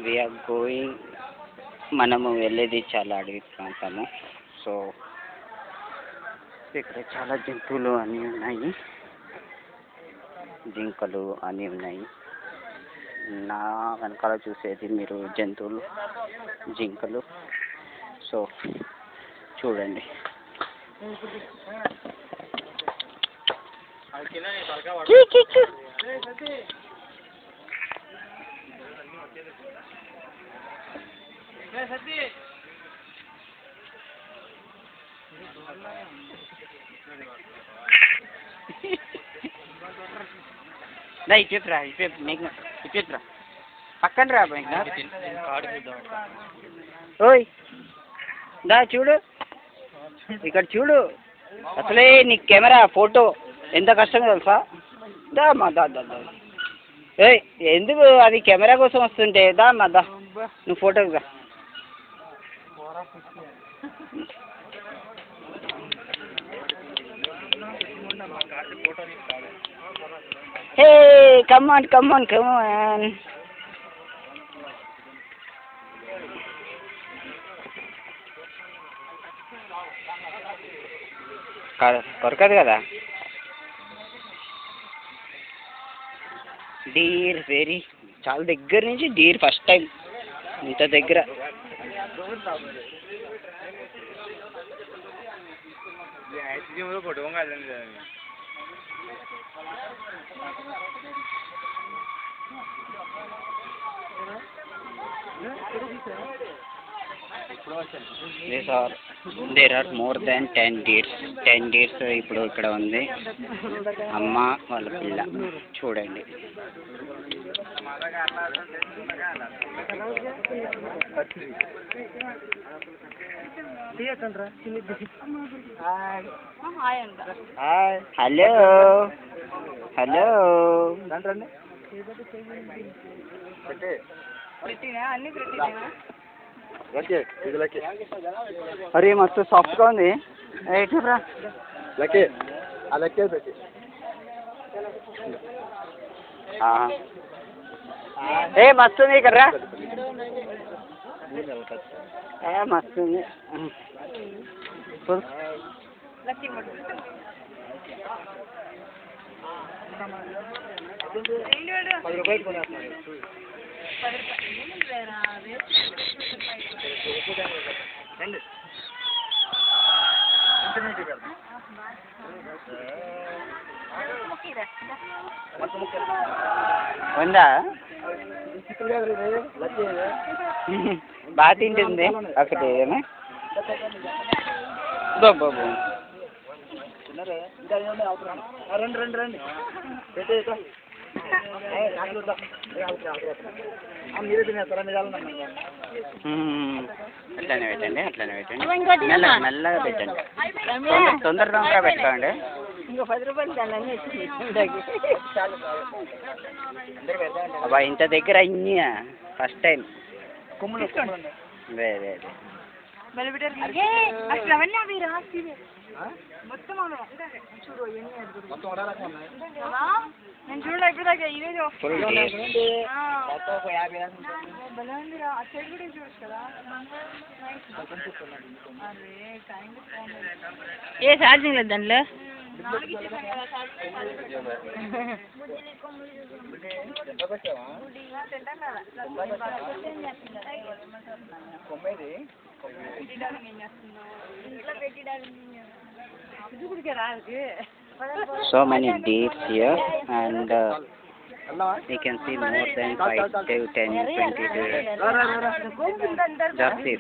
We are going, మనము వెళ్ళేది చాలా అడవి ప్రాంతము. సో ఇక్కడ చాలా జంతువులు అన్నీ ఉన్నాయి, జింకలు అన్నీ ఉన్నాయి. నా వెనకాల చూసేది మీరు జంతువులు, జింకలు. సో చూడండి. ఇటు రా, ఇటు రా, పక్కన రా. ఓయ్ దా చూడు, ఇక్కడ చూడు. అసలే నీ కెమెరా ఫోటో ఎంత కష్టంగా తెలుసా? దా మా దా దా దా. ఏయ్ ఎందుకు అది కెమెరా కోసం వస్తుంటే దా మా దా, నువ్వు ఫోటోకి దా. హే కమాన్ కమాన్ కమాన్. దొరకదు కదా. డీర్ వెరీ, చాలా దగ్గర నుంచి డీర్ ఫస్ట్ టైం ఇంత దగ్గర. There are more than 10 deers. 10 deers ఇప్పుడు ఇక్కడ ఉంది. అమ్మ వాళ్ళ పిల్ల చూడండి. Hello hello. అరే మస్తు సాఫ్ట్గా ఉంది. చూడరా ఏ మస్తు ఉంది ఇక్కడ రా. మస్తు ఉంది. ఉందా? బాగా తింటుంది ఒకటి. బాబు రండి రండి రండి. అట్లానే పెట్టండి, అట్లానే పెట్టండి. మెల్లగా పెట్టండి, తొందరగా పెట్టుకోండి. ఇంకో 10 రూపాయలు అబ్బా. ఇంత దగ్గర అన్నీ ఫస్ట్ టైం. నేను చూడలే ఇప్పుడు దాకా. ఇదే ఏ ఛార్జింగ్ లేదు దాంట్లో. So many deers here, and we can see more than 5 to 10, 20 deers. Just here.